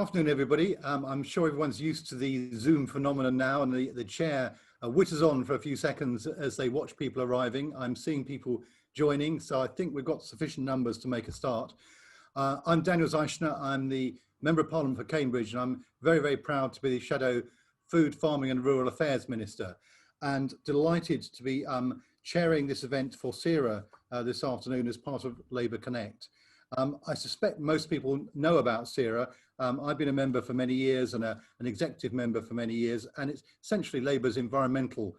Afternoon, everybody. I'm sure everyone's used to the Zoom phenomenon now, and the chair whitters on for a few seconds as they watch people arriving. I'm seeing people joining, so I think we've got sufficient numbers to make a start. I'm Daniel Zeichner. I'm the Member of Parliament for Cambridge, and I'm very, very proud to be the Shadow Food, Farming and Rural Affairs Minister, and delighted to be chairing this event for CERA this afternoon as part of Labour Connect. I suspect most people know about CERA. I've been a member for many years and an executive member for many years, and it's essentially Labour's environmental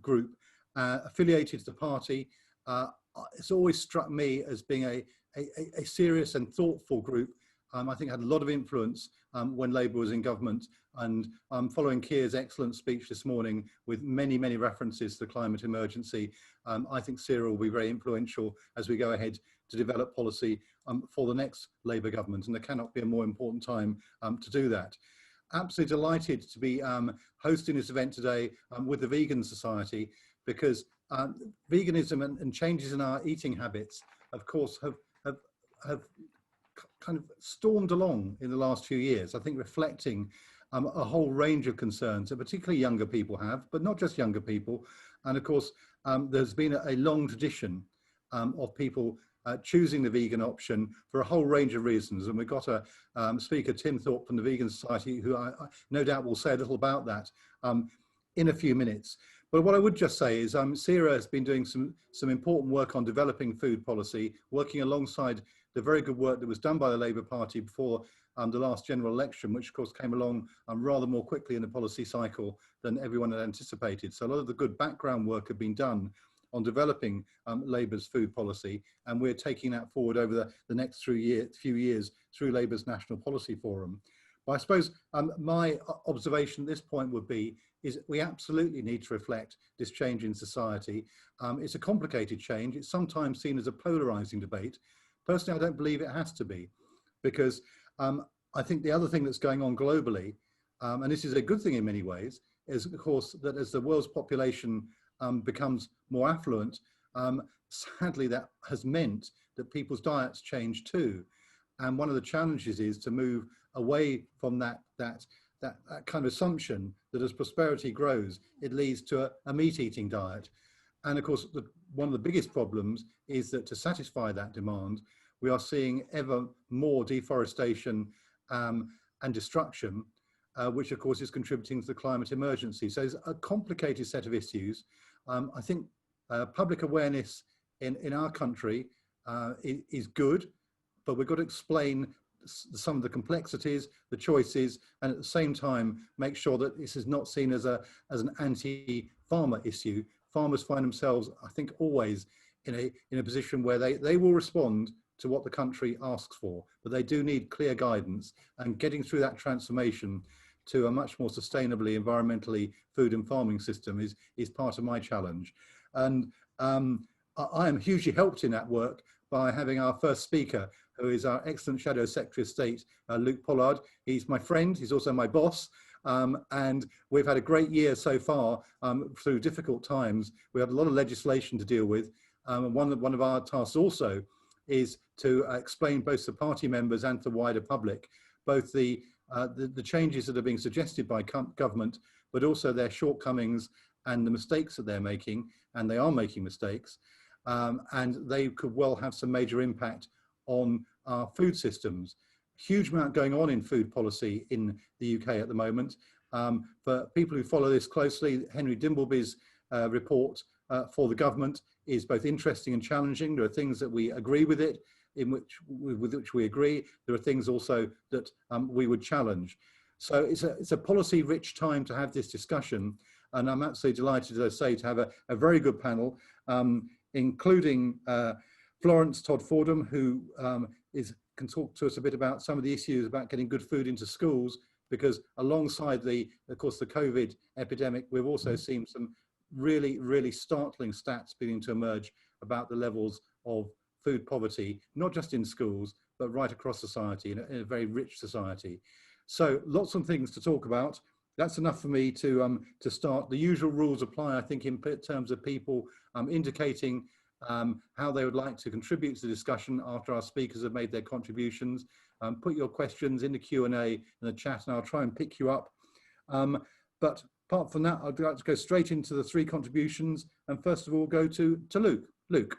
group affiliated to the party. It's always struck me as being a serious and thoughtful group. I think had a lot of influence when Labour was in government, and following Keir's excellent speech this morning with many, many references to the climate emergency, I think CERA will be very influential as we go ahead to develop policy for the next Labour government, and there cannot be a more important time to do that. Absolutely delighted to be hosting this event today with the Vegan Society, because veganism and changes in our eating habits, of course, have kind of stormed along in the last few years, I think reflecting a whole range of concerns that particularly younger people have, but not just younger people. And of course, there's been a long tradition of people choosing the vegan option for a whole range of reasons. And we've got a speaker, Tim Thorpe from the Vegan Society, who I no doubt will say a little about that in a few minutes. But what I would just say is CERA has been doing some important work on developing food policy, working alongside the very good work that was done by the Labour Party before the last general election, which of course came along rather more quickly in the policy cycle than everyone had anticipated. So a lot of the good background work had been done on developing Labour's food policy, and we're taking that forward over the next few years through Labour's National Policy Forum. But I suppose my observation at this point would be is we absolutely need to reflect this change in society. It's a complicated change. It's sometimes seen as a polarising debate. Personally, I don't believe it has to be, because I think the other thing that's going on globally, and this is a good thing in many ways, is of course that as the world's population becomes more affluent, sadly that has meant that people's diets change too. And one of the challenges is to move away from that kind of assumption that as prosperity grows, it leads to a meat-eating diet. And of course, one of the biggest problems is that to satisfy that demand, we are seeing ever more deforestation and destruction, which of course is contributing to the climate emergency. So it's a complicated set of issues. I think public awareness in our country is good, but we've got to explain some of the complexities, the choices, and at the same time make sure that this is not seen as an anti-farmer issue. Farmers find themselves, I think, always in a position where they will respond to what the country asks for, but they do need clear guidance, and getting through that transformation to a much more sustainably, environmentally food and farming system is part of my challenge. And I am hugely helped in that work by having our first speaker, who is our excellent Shadow Secretary of State, Luke Pollard. He's my friend, he's also my boss, and we've had a great year so far through difficult times. We had a lot of legislation to deal with. One of our tasks also is to explain both to party members and to the wider public, both the changes that are being suggested by government, but also their shortcomings and the mistakes that they're making, and they are making mistakes, and they could well have some major impact on our food systems. Huge amount going on in food policy in the UK at the moment. For people who follow this closely, Henry Dimbleby's report for the government is both interesting and challenging. There are things that we agree with it, with which we agree. There are things also that we would challenge. So it's a policy-rich time to have this discussion, and I'm absolutely delighted, as I say, to have a very good panel, including Florence Todd Fordham, who can talk to us a bit about some of the issues about getting good food into schools, because alongside of course, the COVID epidemic, we've also seen some really, really startling stats beginning to emerge about the levels of food poverty, not just in schools, but right across society, in a very rich society. So lots of things to talk about. That's enough for me to start. The usual rules apply, I think, in terms of people indicating how they would like to contribute to the discussion after our speakers have made their contributions. Put your questions in the Q&A in the chat and I'll try and pick you up. But apart from that, I'd like to go straight into the three contributions and first of all go to Luke. Luke.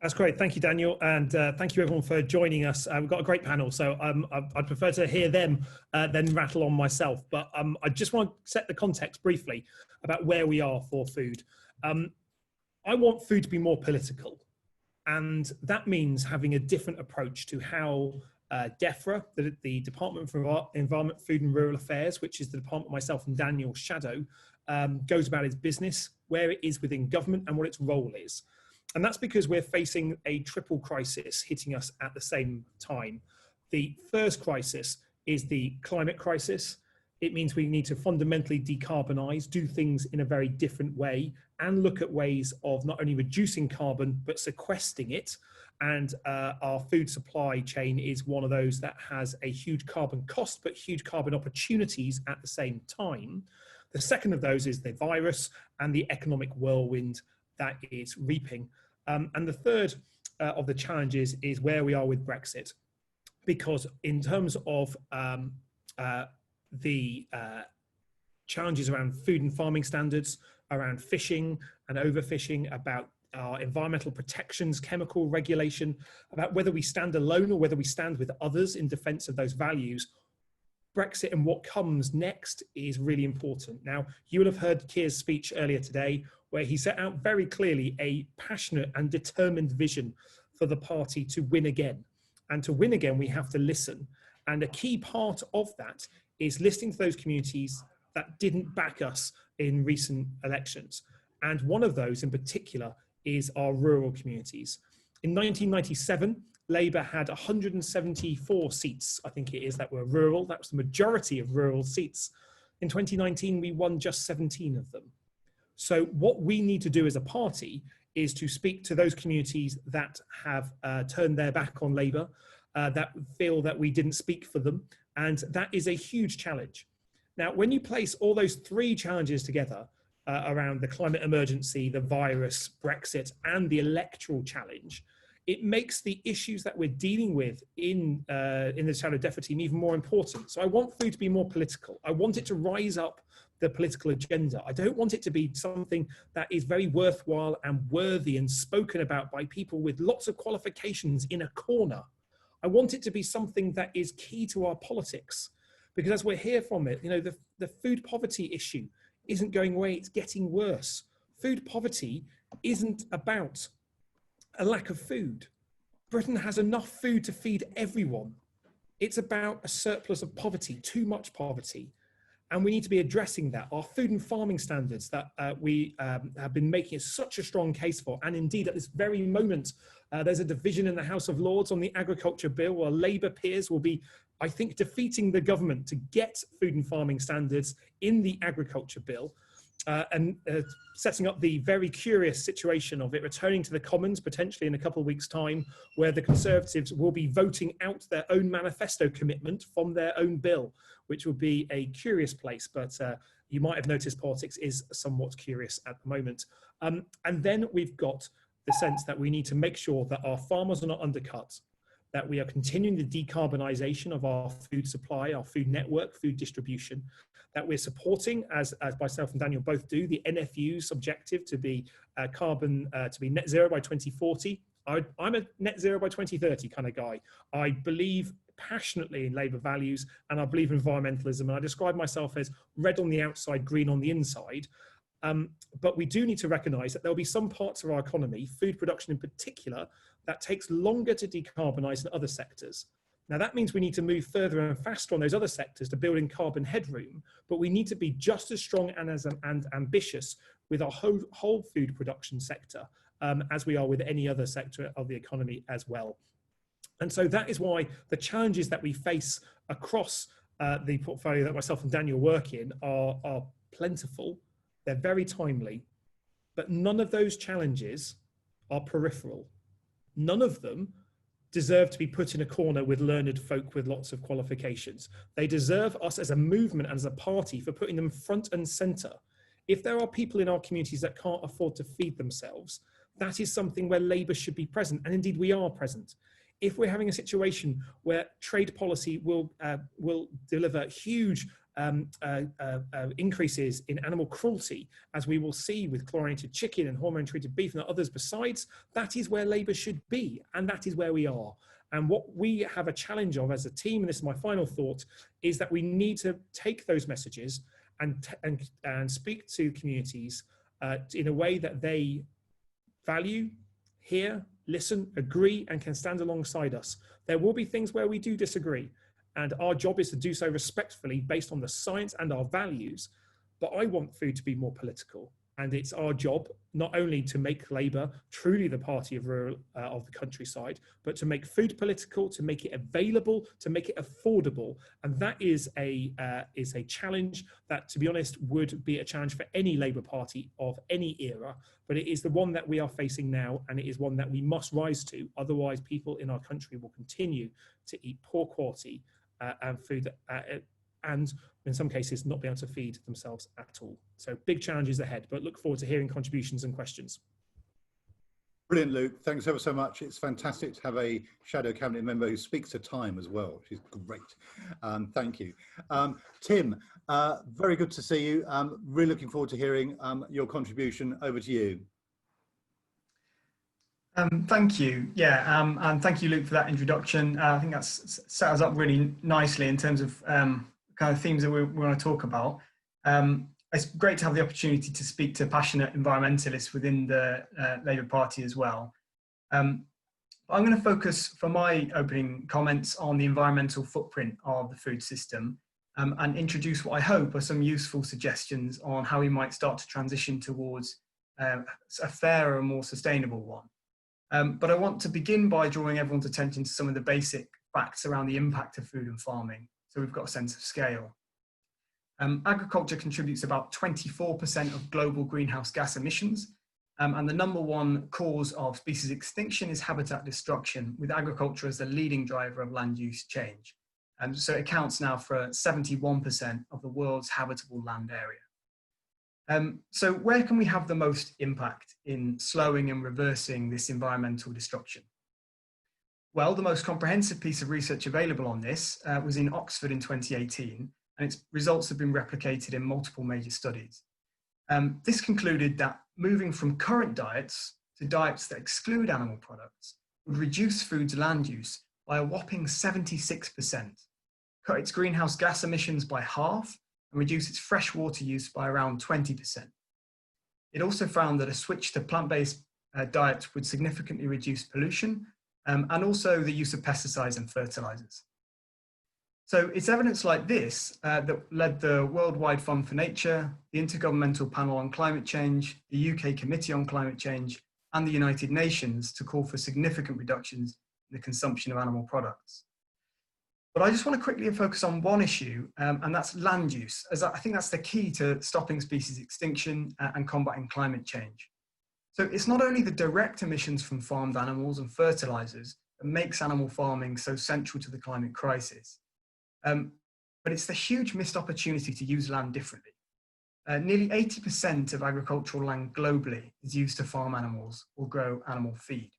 That's great. Thank you, Daniel. And thank you everyone for joining us. We've got a great panel, so I'd prefer to hear them than rattle on myself. But I just want to set the context briefly about where we are for food. I want food to be more political. And that means having a different approach to how DEFRA, the Department for Environment, Food and Rural Affairs, which is the department myself and Daniel shadow, goes about its business, where it is within government and what its role is. And that's because we're facing a triple crisis hitting us at the same time. The first crisis is the climate crisis. It means we need to fundamentally decarbonize, do things in a very different way, and look at ways of not only reducing carbon, but sequestering it. And our food supply chain is one of those that has a huge carbon cost, but huge carbon opportunities at the same time. The second of those is the virus and the economic whirlwind that it's reaping. And the third of the challenges is where we are with Brexit. Because in terms of the challenges around food and farming standards, around fishing and overfishing, about our environmental protections, chemical regulation, about whether we stand alone or whether we stand with others in defense of those values, Brexit and what comes next is really important. Now, you will have heard Keir's speech earlier today, where he set out very clearly a passionate and determined vision for the party to win again. And to win again, we have to listen. And a key part of that is listening to those communities that didn't back us in recent elections. And one of those in particular is our rural communities. In 1997, Labour had 174 seats, I think it is, that were rural. That was the majority of rural seats. In 2019, we won just 17 of them. So what we need to do as a party is to speak to those communities that have turned their back on Labour, that feel that we didn't speak for them. And that is a huge challenge. Now, when you place all those three challenges together around the climate emergency, the virus, Brexit, and the electoral challenge, it makes the issues that we're dealing with in the Shadow DEFRA team even more important. So I want food to be more political. I want it to rise up the political agenda. I don't want it to be something that is very worthwhile and worthy and spoken about by people with lots of qualifications in a corner. I want it to be something that is key to our politics, because as we'll hear from it, you know, the food poverty issue isn't going away, it's getting worse. Food poverty isn't about a lack of food. Britain has enough food to feed everyone. It's about a surplus of poverty, too much poverty. And we need to be addressing that. Our food and farming standards that we have been making such a strong case for, and indeed at this very moment, there's a division in the House of Lords on the agriculture bill where Labour peers will be, I think, defeating the government to get food and farming standards in the agriculture bill. And setting up the very curious situation of it returning to the Commons potentially in a couple of weeks' time, where the Conservatives will be voting out their own manifesto commitment from their own bill, which will be a curious place. But you might have noticed politics is somewhat curious at the moment. And then we've got the sense that we need to make sure that our farmers are not undercut, that we are continuing the decarbonisation of our food supply, our food network, food distribution, that we're supporting, as myself and Daniel both do, the NFU's objective to be to be net zero by 2040. I'm a net zero by 2030 kind of guy. I believe passionately in Labour values and I believe in environmentalism, and I describe myself as red on the outside, green on the inside. But we do need to recognise that there'll be some parts of our economy, food production in particular, that takes longer to decarbonise than other sectors. Now that means we need to move further and faster on those other sectors to build in carbon headroom, but we need to be just as strong and ambitious with our whole food production sector as we are with any other sector of the economy as well. And so that is why the challenges that we face across the portfolio that myself and Daniel work in are plentiful. They're very timely, but none of those challenges are peripheral. None of them deserve to be put in a corner with learned folk with lots of qualifications. They deserve us as a movement and as a party for putting them front and center. If there are people in our communities that can't afford to feed themselves, that is something where Labour should be present, and indeed we are present. If we're having a situation where trade policy will deliver huge increases in animal cruelty, as we will see with chlorinated chicken and hormone-treated beef and others besides, that is where Labour should be, and that is where we are. And what we have a challenge of as a team, and this is my final thought, is that we need to take those messages and speak to communities in a way that they value, hear, listen, agree, and can stand alongside us. There will be things where we do disagree, and our job is to do so respectfully based on the science and our values. But I want food to be more political, and it's our job not only to make Labour truly the party of the countryside, but to make food political, to make it available, to make it affordable. And that is a challenge that, to be honest, would be a challenge for any Labour Party of any era. But it is the one that we are facing now, and it is one that we must rise to. Otherwise, people in our country will continue to eat poor quality and food, and in some cases not be able to feed themselves at all. So big challenges ahead, but look forward to hearing contributions and questions. Brilliant, Luke. Thanks ever so much. It's fantastic to have a shadow cabinet member who speaks to time as well, which is great. Thank you. Tim, very good to see you. Really looking forward to hearing your contribution. Over to you. Thank you. Yeah, and thank you, Luke, for that introduction. I think that's set us up really nicely in terms of kind of themes that we want to talk about. It's great to have the opportunity to speak to passionate environmentalists within the Labour Party as well. I'm going to focus for my opening comments on the environmental footprint of the food system and introduce what I hope are some useful suggestions on how we might start to transition towards a fairer and more sustainable one. But I want to begin by drawing everyone's attention to some of the basic facts around the impact of food and farming, so we've got a sense of scale. Agriculture contributes about 24% of global greenhouse gas emissions, and the #1 cause of species extinction is habitat destruction, with agriculture as the leading driver of land use change. So it accounts now for 71% of the world's habitable land area. So where can we have the most impact in slowing and reversing this environmental destruction? Well, the most comprehensive piece of research available on this was in Oxford in 2018, and its results have been replicated in multiple major studies. This concluded that moving from current diets to diets that exclude animal products would reduce food's land use by a whopping 76%, cut its greenhouse gas emissions by half, and reduce its freshwater use by around 20%. It also found that a switch to plant-based diets would significantly reduce pollution and also the use of pesticides and fertilizers. So it's evidence like this that led the Worldwide Fund for Nature, the Intergovernmental Panel on Climate Change, the UK Committee on Climate Change, and the United Nations to call for significant reductions in the consumption of animal products. But I just want to quickly focus on one issue, and that's land use, as I think that's the key to stopping species extinction and combating climate change. So it's not only the direct emissions from farmed animals and fertilizers that makes animal farming so central to the climate crisis, but it's the huge missed opportunity to use land differently. Nearly 80% of agricultural land globally is used to farm animals or grow animal feed.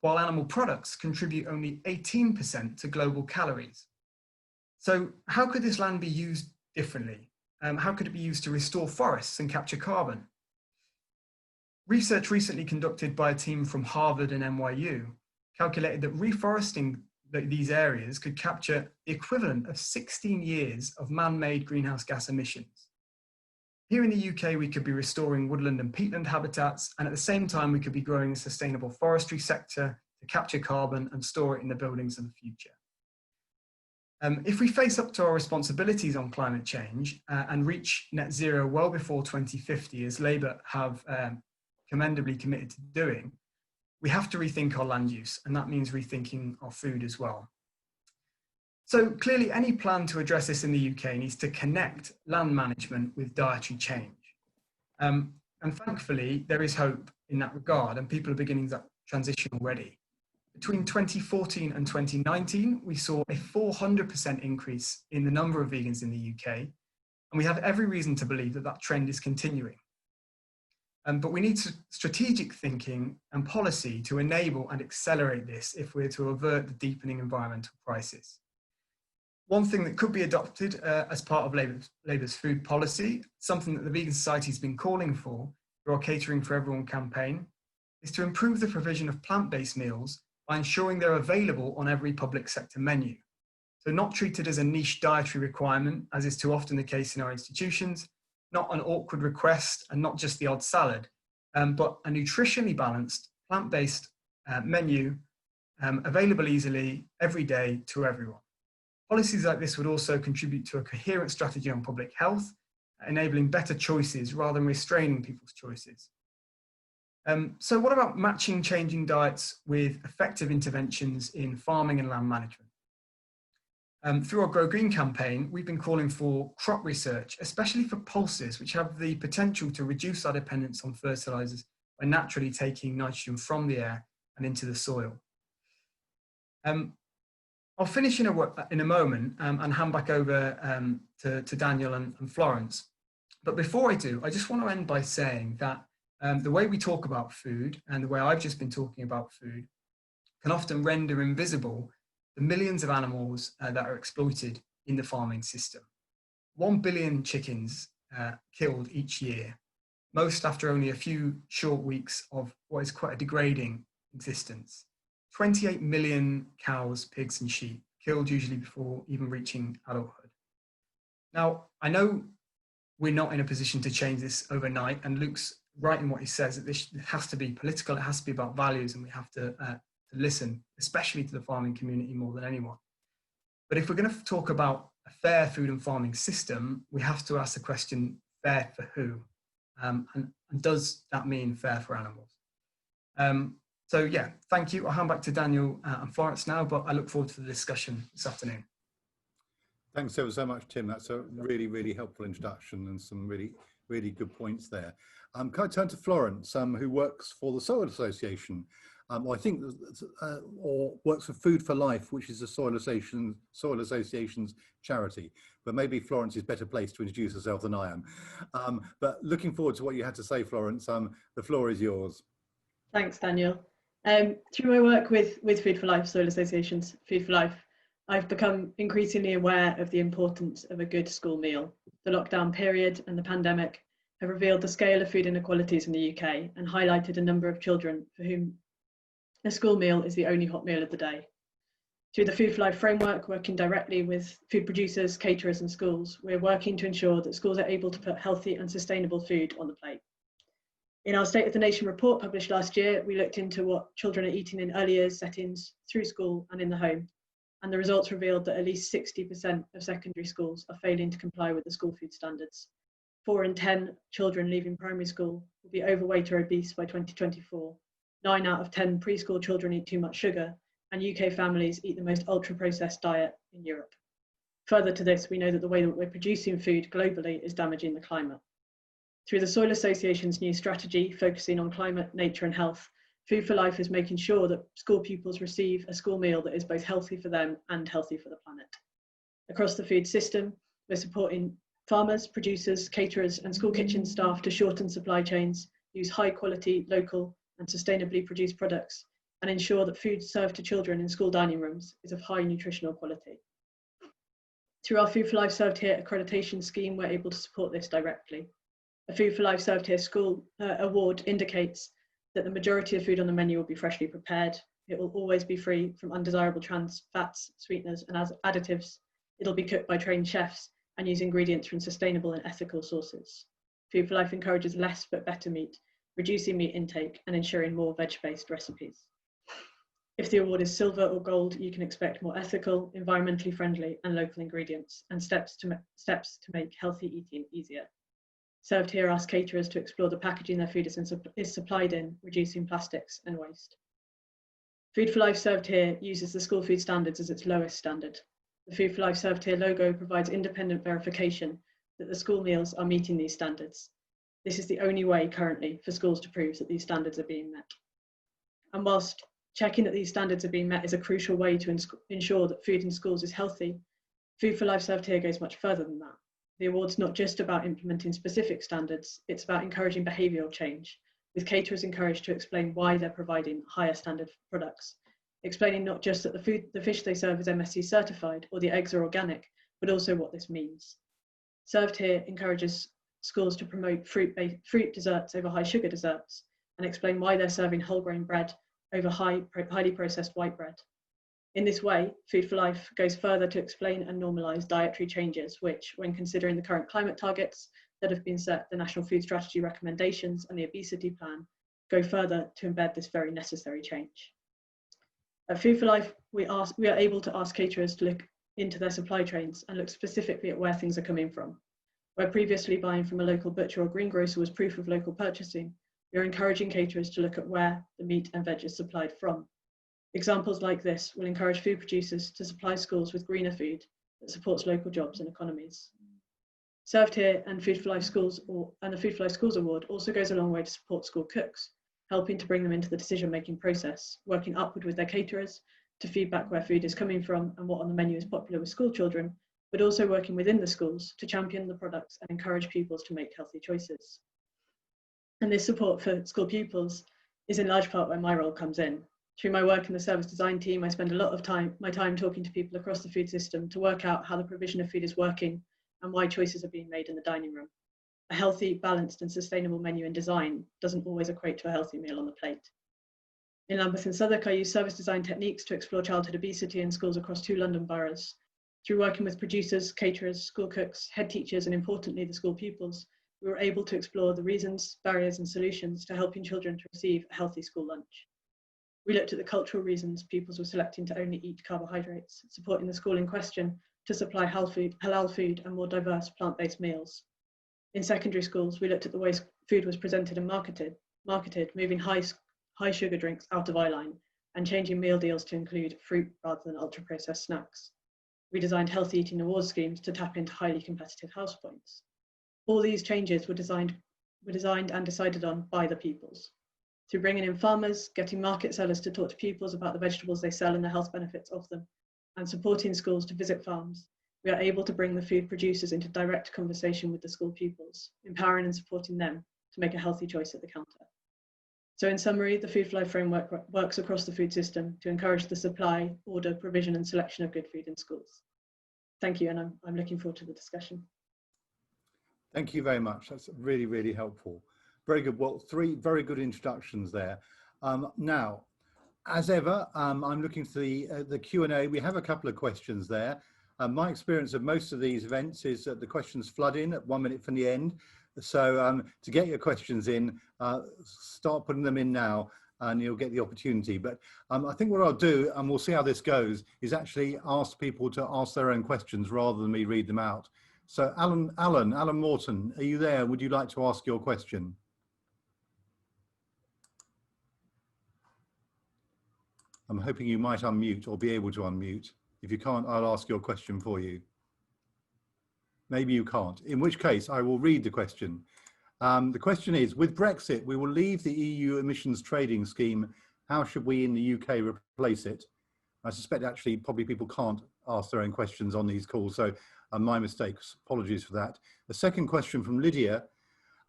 While animal products contribute only 18% to global calories. So how could this land be used differently? How could it be used to restore forests and capture carbon? Research recently conducted by a team from Harvard and NYU calculated that reforesting these areas could capture the equivalent of 16 years of man-made greenhouse gas emissions. Here in the UK, we could be restoring woodland and peatland habitats, and at the same time, we could be growing a sustainable forestry sector to capture carbon and store it in the buildings of the future. If we face up to our responsibilities on climate change and reach net zero well before 2050, as Labour have commendably committed to doing, we have to rethink our land use, and that means rethinking our food as well. So clearly any plan to address this in the UK needs to connect land management with dietary change. And thankfully, there is hope in that regard, and people are beginning that transition already. Between 2014 and 2019, we saw a 400% increase in the number of vegans in the UK, and we have every reason to believe that that trend is continuing. But we need strategic thinking and policy to enable and accelerate this if we're to avert the deepening environmental crisis. One thing that could be adopted as part of Labour's food policy, something that the Vegan Society has been calling for through our Catering for Everyone campaign, is to improve the provision of plant-based meals by ensuring they're available on every public sector menu. So not treated as a niche dietary requirement, as is too often the case in our institutions, not an awkward request and not just the odd salad, but a nutritionally balanced plant-based menu available easily every day to everyone. Policies like this would also contribute to a coherent strategy on public health, enabling better choices rather than restraining people's choices. So what about matching changing diets with effective interventions in farming and land management? Through our Grow Green campaign, we've been calling for crop research, especially for pulses, which have the potential to reduce our dependence on fertilizers by naturally taking nitrogen from the air and into the soil. I'll finish in a moment and hand back over to Daniel and Florence. But before I do, I just want to end by saying that the way we talk about food and the way I've just been talking about food can often render invisible the millions of animals that are exploited in the farming system. 1 billion chickens killed each year, most after only a few short weeks of what is quite a degrading existence. 28 million cows, pigs and sheep killed usually before even reaching adulthood. Now, I know we're not in a position to change this overnight, and Luke's right in what he says, that this has to be political, it has to be about values, and we have to listen, especially to the farming community more than anyone. But if we're going to talk about a fair food and farming system, we have to ask the question, fair for who? And does that mean fair for animals? So yeah, thank you. I'll hand back to Daniel and Florence now, but I look forward to the discussion this afternoon. Thanks ever so much, Tim. That's a really, really helpful introduction and some really, really good points there. Can I turn to Florence, who works for the Soil Association, or I think, or works for Food for Life, which is the Soil Association's charity. But maybe Florence is better placed to introduce herself than I am. But looking forward to what you had to say, Florence. The floor is yours. Thanks, Daniel. Through my work with Food for Life, Soil Association's Food for Life, I've become increasingly aware of the importance of a good school meal. The lockdown period and the pandemic have revealed the scale of food inequalities in the UK and highlighted a number of children for whom a school meal is the only hot meal of the day. Through the Food for Life framework, working directly with food producers, caterers and schools, we're working to ensure that schools are able to put healthy and sustainable food on the plate. In our State of the Nation report published last year, we looked into what children are eating in early years settings, through school and in the home. And the results revealed that at least 60% of secondary schools are failing to comply with the school food standards. 4 in 10 children leaving primary school will be overweight or obese by 2024. 9 out of 10 preschool children eat too much sugar, and UK families eat the most ultra-processed diet in Europe. Further to this, we know that the way that we're producing food globally is damaging the climate. Through the Soil Association's new strategy, focusing on climate, nature and health, Food for Life is making sure that school pupils receive a school meal that is both healthy for them and healthy for the planet. Across the food system, we're supporting farmers, producers, caterers and school kitchen staff to shorten supply chains, use high quality, local and sustainably produced products, and ensure that food served to children in school dining rooms is of high nutritional quality. Through our Food for Life Served Here accreditation scheme, we're able to support this directly. A Food for Life Served Here school award indicates that the majority of food on the menu will be freshly prepared. It will always be free from undesirable trans fats, sweeteners and additives. It'll be cooked by trained chefs and use ingredients from sustainable and ethical sources. Food for Life encourages less but better meat, reducing meat intake and ensuring more veg-based recipes. If the award is silver or gold, you can expect more ethical, environmentally friendly and local ingredients and steps to make healthy eating easier. Served Here asks caterers to explore the packaging their food is supplied in, reducing plastics and waste. Food for Life Served Here uses the school food standards as its lowest standard. The Food for Life Served Here logo provides independent verification that the school meals are meeting these standards. This is the only way currently for schools to prove that these standards are being met. And whilst checking that these standards are being met is a crucial way to ensure that food in schools is healthy, Food for Life Served Here goes much further than that. the award's not just about implementing specific standards, it's about encouraging behavioural change, with caterers encouraged to explain why they're providing higher standard products, explaining not just that the fish they serve is MSC certified or the eggs are organic, but also what this means. Served Here encourages schools to promote fruit desserts over high sugar desserts and explain why they're serving whole grain bread over highly processed white bread. In this way, Food for Life goes further to explain and normalise dietary changes, which, when considering the current climate targets that have been set, the National Food Strategy recommendations and the obesity plan, go further to embed this very necessary change. At Food for Life, we are able to ask caterers to look into their supply chains and look specifically at where things are coming from. Where previously buying from a local butcher or greengrocer was proof of local purchasing, we are encouraging caterers to look at where the meat and veg is supplied from. Examples like this will encourage food producers to supply schools with greener food that supports local jobs and economies. Served Here and Food for Life Schools and the Food for Life Schools Award also goes a long way to support school cooks, helping to bring them into the decision-making process, working upward with their caterers to feedback where food is coming from and what on the menu is popular with school children, but also working within the schools to champion the products and encourage pupils to make healthy choices. And this support for school pupils is in large part where my role comes in. Through my work in the service design team, I spend a lot of my time talking to people across the food system to work out how the provision of food is working and why choices are being made in the dining room. A healthy, balanced and sustainable menu and design doesn't always equate to a healthy meal on the plate. In Lambeth and Southwark, I use service design techniques to explore childhood obesity in schools across 2 London boroughs. Through working with producers, caterers, school cooks, head teachers and importantly the school pupils, we were able to explore the reasons, barriers and solutions to helping children to receive a healthy school lunch. We looked at the cultural reasons pupils were selecting to only eat carbohydrates, supporting the school in question to supply halal food and more diverse plant-based meals. In secondary schools, we looked at the ways food was presented and marketed, moving high sugar drinks out of eyeline and changing meal deals to include fruit rather than ultra-processed snacks. We designed healthy eating award schemes to tap into highly competitive house points. All these changes were designed and decided on by the pupils. Through bringing in farmers, getting market sellers to talk to pupils about the vegetables they sell and the health benefits of them, and supporting schools to visit farms, we are able to bring the food producers into direct conversation with the school pupils, empowering and supporting them to make a healthy choice at the counter. So in summary, the Food for Life framework works across the food system to encourage the supply, order, provision and selection of good food in schools. Thank you, and I'm looking forward to the discussion. Thank you very much. That's really, really helpful. Very good. Well, 3 very good introductions there. Now, as ever, I'm looking to the Q&A. We have a couple of questions there. My experience of most of these events is that the questions flood in at 1 minute from the end. So to get your questions in, start putting them in now and you'll get the opportunity. But I think what I'll do, and we'll see how this goes, is actually ask people to ask their own questions rather than me read them out. So Alan Morton, are you there? Would you like to ask your question? I'm hoping you might unmute or be able to unmute. If you can't, I'll ask your question for you. Maybe you can't, in which case I will read the question. The question is, with Brexit, we will leave the EU emissions trading scheme. How should we in the UK replace it? I suspect actually probably people can't ask their own questions on these calls, so my mistakes, apologies for that. The second question from Lydia,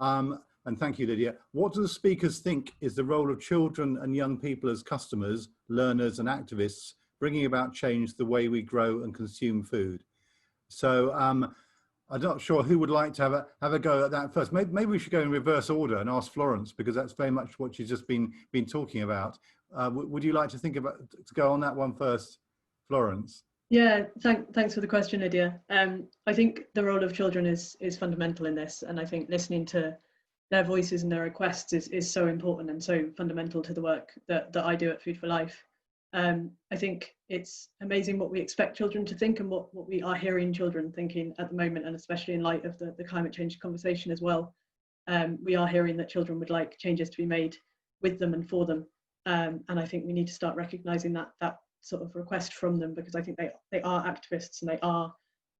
and thank you, Lydia. What do the speakers think is the role of children and young people as customers, learners and activists, bringing about change the way we grow and consume food? So I'm not sure who would like to have a go at that first. Maybe we should go in reverse order and ask Florence, because that's very much what she's just been talking about. Would you like to to go on that one first, Florence? Yeah, thanks for the question, Lydia. I think the role of children is fundamental in this, and I think listening to their voices and their requests is so important and so fundamental to the work that I do at Food for Life. I think it's amazing what we expect children to think and what we are hearing children thinking at the moment, and especially in light of the climate change conversation as well. We are hearing that children would like changes to be made with them and for them. And I think we need to start recognising that sort of request from them, because I think they are activists and they are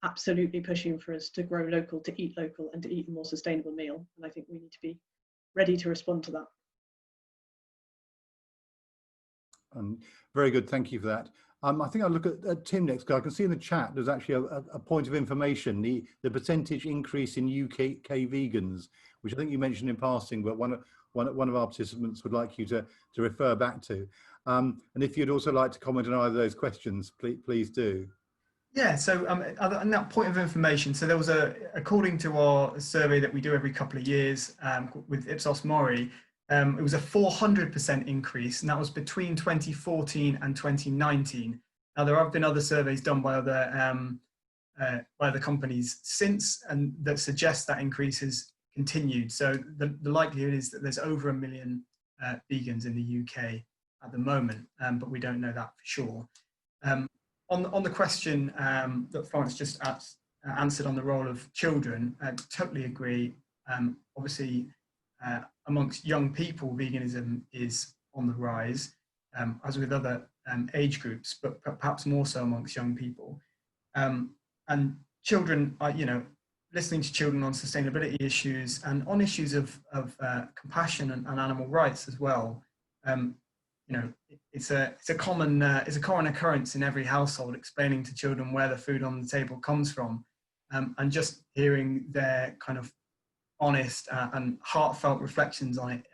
absolutely pushing for us to grow local, to eat local and to eat a more sustainable meal. And I think we need to be ready to respond to that. Very good, thank you for that. I think I'll look at Tim next, because I can see in the chat there's actually a point of information, the percentage increase in UK vegans, which I think you mentioned in passing, but one of our participants would like you to refer back to. And if you'd also like to comment on either of those questions, please do. Yeah, so on that point of information, so there was according to our survey that we do every couple of years with Ipsos Mori, it was a 400% increase, and that was between 2014 and 2019. Now, there have been other surveys done by other companies since, and that suggest that increase has continued. So the likelihood is that there's over 1 million vegans in the UK at the moment, but we don't know that for sure. On the question that Florence just answered on the role of children, I totally agree. Obviously, amongst young people, veganism is on the rise, as with other age groups, but perhaps more so amongst young people. And children are, listening to children on sustainability issues and on issues of compassion and animal rights as well. It's a common occurrence in every household, explaining to children where the food on the table comes from, and just hearing their kind of honest and heartfelt reflections on it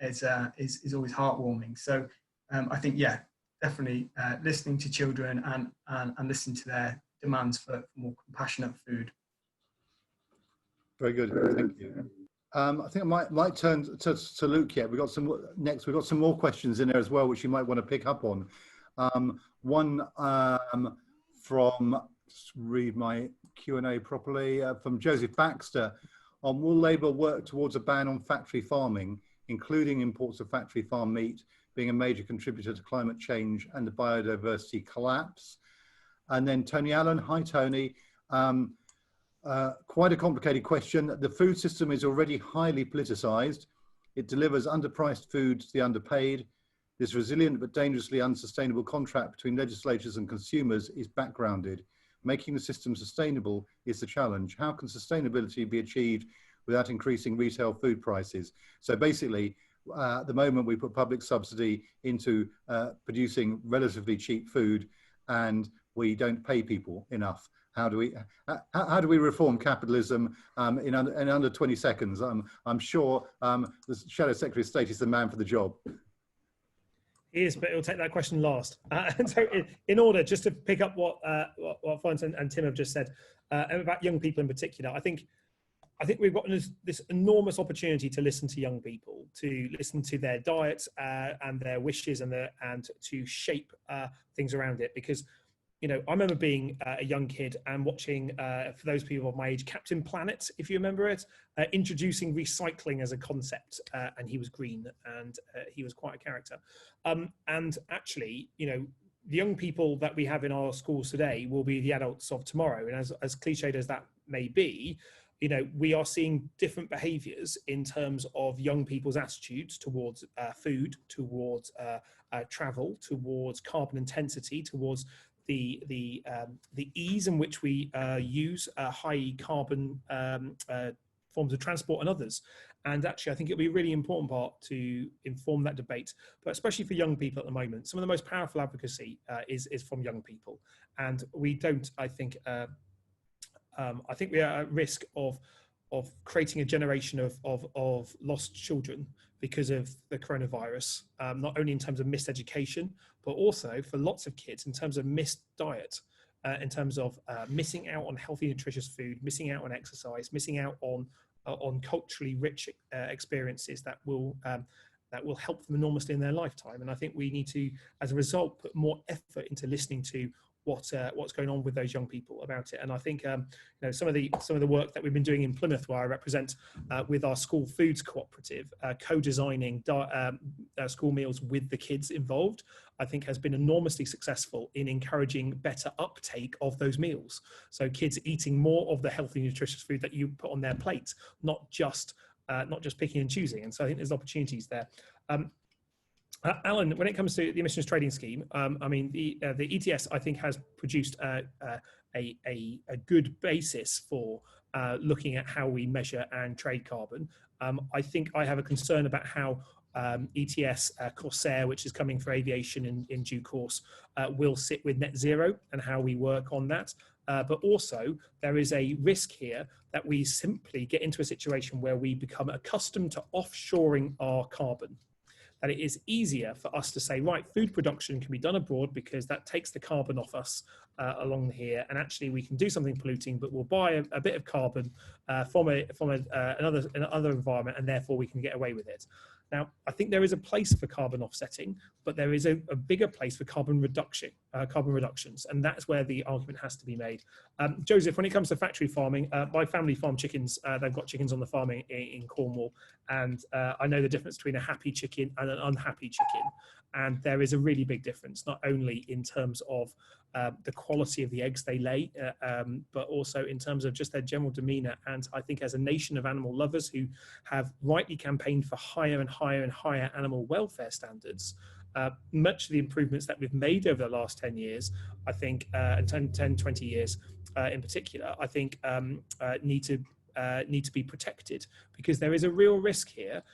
is always heartwarming. So I think, yeah, definitely listening to children and listening to their demands for more compassionate food. Very good, thank you. I think I might turn to Luke yet. We've got some more questions in there as well, which you might want to pick up on. One from, just read my Q&A properly, from Joseph Baxter, on will Labour work towards a ban on factory farming, including imports of factory farm meat, being a major contributor to climate change and the biodiversity collapse? And then Tony Allen, hi Tony. Quite a complicated question. The food system is already highly politicised. It delivers underpriced food to the underpaid. This resilient but dangerously unsustainable contract between legislators and consumers is backgrounded. Making the system sustainable is the challenge. How can sustainability be achieved without increasing retail food prices? So basically, at the moment we put public subsidy into producing relatively cheap food, and we don't pay people enough. How do we reform capitalism in under 20 seconds? I'm sure the Shadow Secretary of State is the man for the job. He is, but he'll take that question last. And so in order, just to pick up what Florence and Tim have just said about young people in particular, I think we've got this enormous opportunity to listen to young people, to listen to their diets and their wishes and to shape things around it. Because I remember being a young kid and watching, for those people of my age, Captain Planet, if you remember it, introducing recycling as a concept, and he was green and he was quite a character. And actually, the young people that we have in our schools today will be the adults of tomorrow. And as cliched as that may be, we are seeing different behaviours in terms of young people's attitudes towards food, towards travel, towards carbon intensity, towards the ease in which we use high carbon forms of transport and others. And actually, I think it'll be a really important part to inform that debate, but especially for young people at the moment. Some of the most powerful advocacy is from young people. And we don't, I think we are at risk of creating a generation of lost children because of the coronavirus, not only in terms of missed education, but also for lots of kids in terms of missed diet, in terms of missing out on healthy, nutritious food, missing out on exercise, missing out on culturally rich experiences that will help them enormously in their lifetime. And I think we need to, as a result, put more effort into listening to what's going on with those young people about it. And I think some of the work that we've been doing in Plymouth, where I represent with our school foods cooperative, co-designing school meals with the kids involved, I think has been enormously successful in encouraging better uptake of those meals. So kids eating more of the healthy, nutritious food that you put on their plate, not just picking and choosing. And so I think there's opportunities there. Alan, when it comes to the emissions trading scheme, the ETS I think has produced a good basis for looking at how we measure and trade carbon. I think I have a concern about how ETS, Corsair, which is coming for aviation in due course, will sit with net zero and how we work on that. But also there is a risk here that we simply get into a situation where we become accustomed to offshoring our carbon. That it is easier for us to say, right, food production can be done abroad because that takes the carbon off us along here, and actually we can do something polluting, but we'll buy a bit of carbon from another environment, and therefore we can get away with it. Now, I think there is a place for carbon offsetting, but there is a bigger place for carbon reductions, and that's where the argument has to be made. Joseph, when it comes to factory farming, my family farm chickens. They've got chickens on the farm in Cornwall, and I know the difference between a happy chicken and an unhappy chicken. And there is a really big difference, not only in terms of the quality of the eggs they lay, but also in terms of just their general demeanor. And I think as a nation of animal lovers who have rightly campaigned for higher and higher and higher animal welfare standards, much of the improvements that we've made over the last 10 years, I think, and 20 years in particular, I think need to be protected, because there is a real risk here.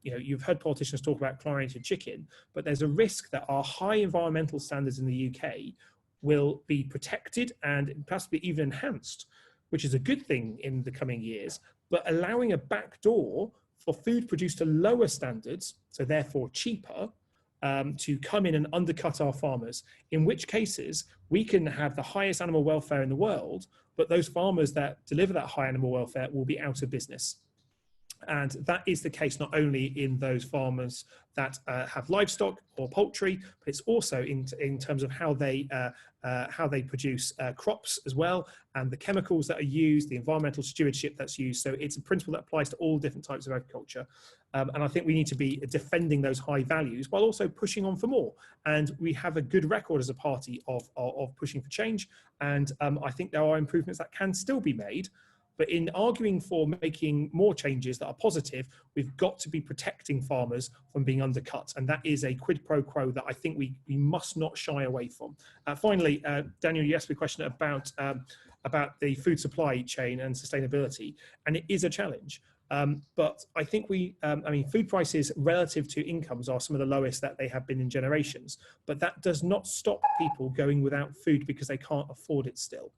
You've heard politicians talk about chlorinated chicken, but there's a risk that our high environmental standards in the UK will be protected and possibly even enhanced, which is a good thing in the coming years, but allowing a backdoor for food produced to lower standards, so therefore cheaper, to come in and undercut our farmers, in which cases we can have the highest animal welfare in the world, but those farmers that deliver that high animal welfare will be out of business. And that is the case not only in those farmers that have livestock or poultry, but it's also in terms of how they produce crops as well, and the chemicals that are used, the environmental stewardship that's used. So it's a principle that applies to all different types of agriculture. And I think we need to be defending those high values while also pushing on for more. And we have a good record as a party of pushing for change. And I think there are improvements that can still be made. But in arguing for making more changes that are positive, we've got to be protecting farmers from being undercut. And that is a quid pro quo that I think we must not shy away from. Finally, Daniel, you asked me a question about the food supply chain and sustainability, and it is a challenge. But I think food prices relative to incomes are some of the lowest that they have been in generations. But that does not stop people going without food because they can't afford it still.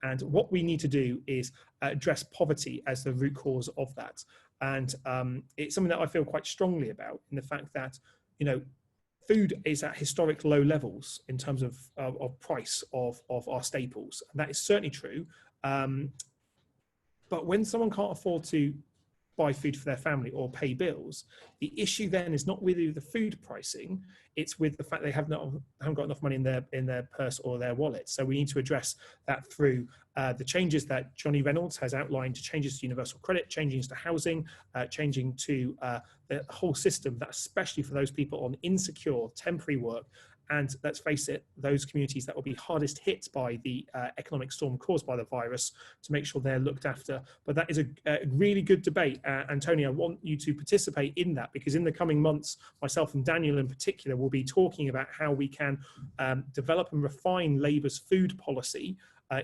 And what we need to do is address poverty as the root cause of that. And it's something that I feel quite strongly about, in the fact that, food is at historic low levels in terms of price of our staples. And that is certainly true. But when someone can't afford to buy food for their family or pay bills, the issue then is not with the food pricing, it's with the fact they haven't got enough money in their purse or their wallet. So we need to address that through the changes that Johnny Reynolds has outlined, changes to universal credit, changes to housing, changing to the whole system, that especially for those people on insecure temporary work. And let's face it, those communities that will be hardest hit by the economic storm caused by the virus, to make sure they're looked after. But that is a really good debate. Antonio, I want you to participate in that, because in the coming months, myself and Daniel in particular will be talking about how we can develop and refine Labour's food policy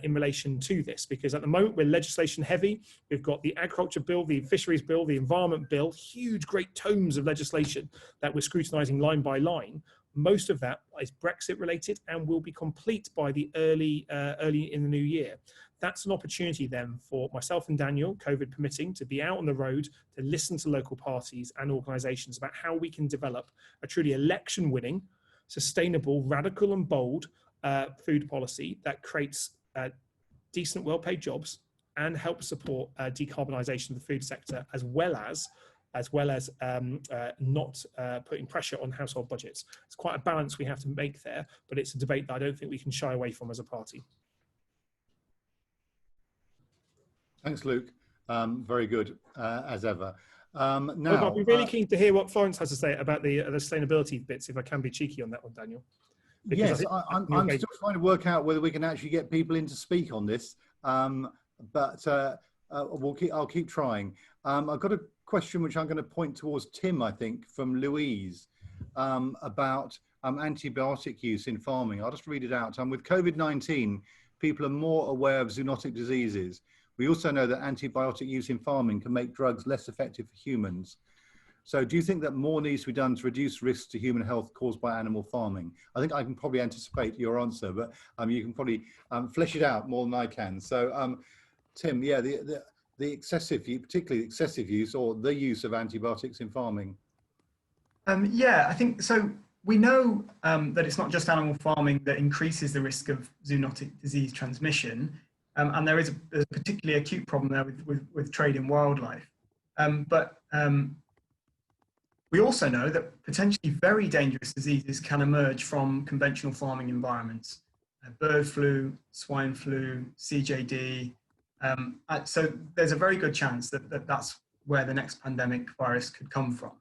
in relation to this, because at the moment we're legislation heavy. We've got the agriculture bill, the fisheries bill, the environment bill, huge great tomes of legislation that we're scrutinising line by line. Most of that is Brexit related and will be complete by the early in the new year. That's an opportunity then for myself and Daniel, COVID permitting, to be out on the road, to listen to local parties and organisations about how we can develop a truly election-winning, sustainable, radical and bold food policy that creates decent, well-paid jobs and helps support decarbonisation of the food sector, as well as not putting pressure on household budgets. It's quite a balance we have to make there, but it's a debate that I don't think we can shy away from as a party. Thanks, Luke. Very good, as ever. Now, I'll be really keen to hear what Florence has to say about the sustainability bits, if I can be cheeky on that one, Daniel. Because yes, I'm still trying to work out whether we can actually get people in to speak on this, but I'll keep trying. I've got a question which I'm going to point towards Tim, I think, from Louise, about antibiotic use in farming. I'll just read it out. With COVID-19, people are more aware of zoonotic diseases. We also know that antibiotic use in farming can make drugs less effective for humans. So do you think that more needs to be done to reduce risks to human health caused by animal farming? I think I can probably anticipate your answer, but you can probably flesh it out more than I can. So Tim, yeah, the excessive, particularly the excessive use or the use of antibiotics in farming. Yeah, I think so. We know that it's not just animal farming that increases the risk of zoonotic disease transmission, and there's a particularly acute problem there with trade in wildlife. But we also know that potentially very dangerous diseases can emerge from conventional farming environments. Bird flu, swine flu, CJD. So there's a very good chance that that's where the next pandemic virus could come from.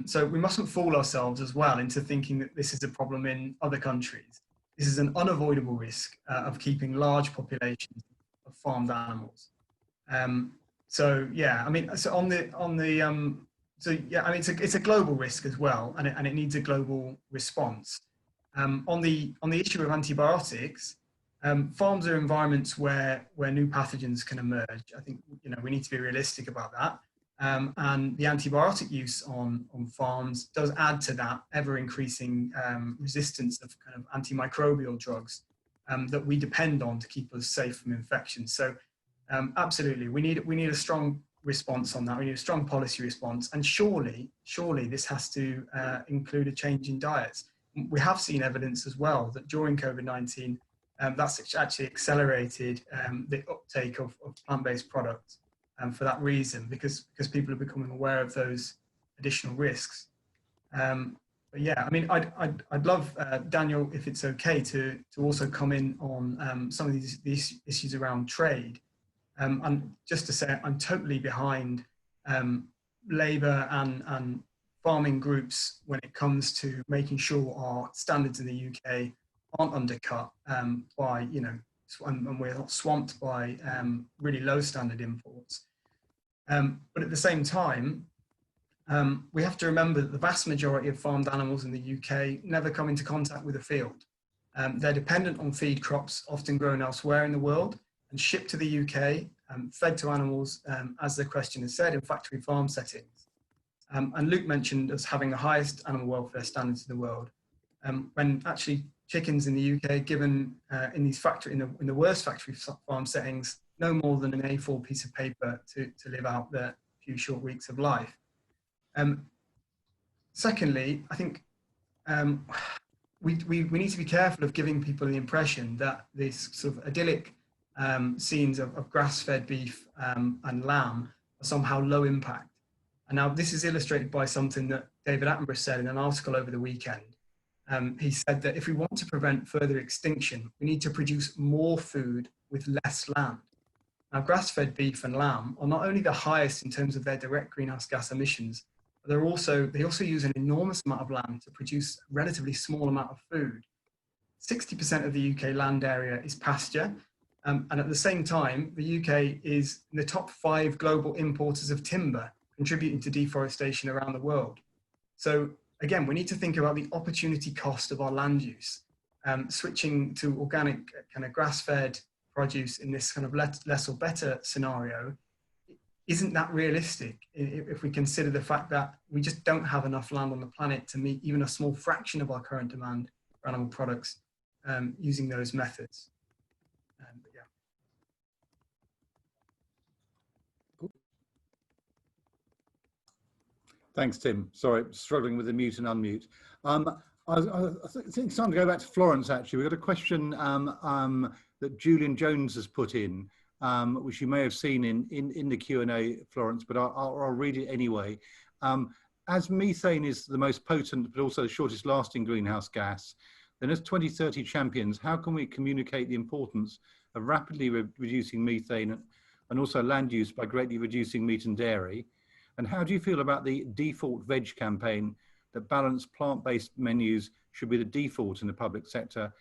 So we mustn't fool ourselves as well into thinking that this is a problem in other countries. This is an unavoidable risk of keeping large populations of farmed animals. So yeah, I mean, so it's a global risk as well, and it needs a global response. On the issue of antibiotics, farms are environments where new pathogens can emerge. I think we need to be realistic about that. And the antibiotic use on farms does add to that ever-increasing resistance of kind of antimicrobial drugs that we depend on to keep us safe from infections. So absolutely, we need a strong response on that. We need a strong policy response, and surely this has to include a change in diets. We have seen evidence as well that during COVID-19, that's actually accelerated the uptake of plant-based products. For that reason, because people are becoming aware of those additional risks. But yeah, I mean, I'd love Daniel, if it's okay, to also come in on some of these issues around trade. And just to say, I'm totally behind Labour and farming groups when it comes to making sure our standards in the UK aren't undercut by and we're not swamped by really low standard imports. But at the same time, we have to remember that the vast majority of farmed animals in the UK never come into contact with a field. They're dependent on feed crops often grown elsewhere in the world and shipped to the UK, fed to animals, as the question has said, in factory farm settings. And Luke mentioned us having the highest animal welfare standards in the world, when actually chickens in the UK, given in the worst factory farm settings, no more than an A4 piece of paper to live out their few short weeks of life. Secondly, I think we need to be careful of giving people the impression that this sort of idyllic scenes of grass-fed beef and lamb are somehow low impact. And now this is illustrated by something that David Attenborough said in an article over the weekend. He said that if we want to prevent further extinction, we need to produce more food with less land. Now, grass-fed beef and lamb are not only the highest in terms of their direct greenhouse gas emissions, but they also use an enormous amount of land to produce a relatively small amount of food. 60% of the UK land area is pasture, and at the same time, the UK is in the top 5 global importers of timber, contributing to deforestation around the world. So again, we need to think about the opportunity cost of our land use. Switching to organic kind of grass-fed produce in this kind of less or better scenario isn't that realistic if we consider the fact that we just don't have enough land on the planet to meet even a small fraction of our current demand for animal products using those methods. But yeah. Thanks, Tim. Sorry, struggling with the mute and unmute. I think it's time to go back to Florence, actually. We've got a question that Julian Jones has put in, which you may have seen in the Q&A, Florence, but I'll read it anyway. As methane is the most potent but also the shortest lasting greenhouse gas, then as 2030 champions, how can we communicate the importance of rapidly reducing methane and also land use by greatly reducing meat and dairy? And how do you feel about the default veg campaign that balanced plant-based menus should be the default in the public sector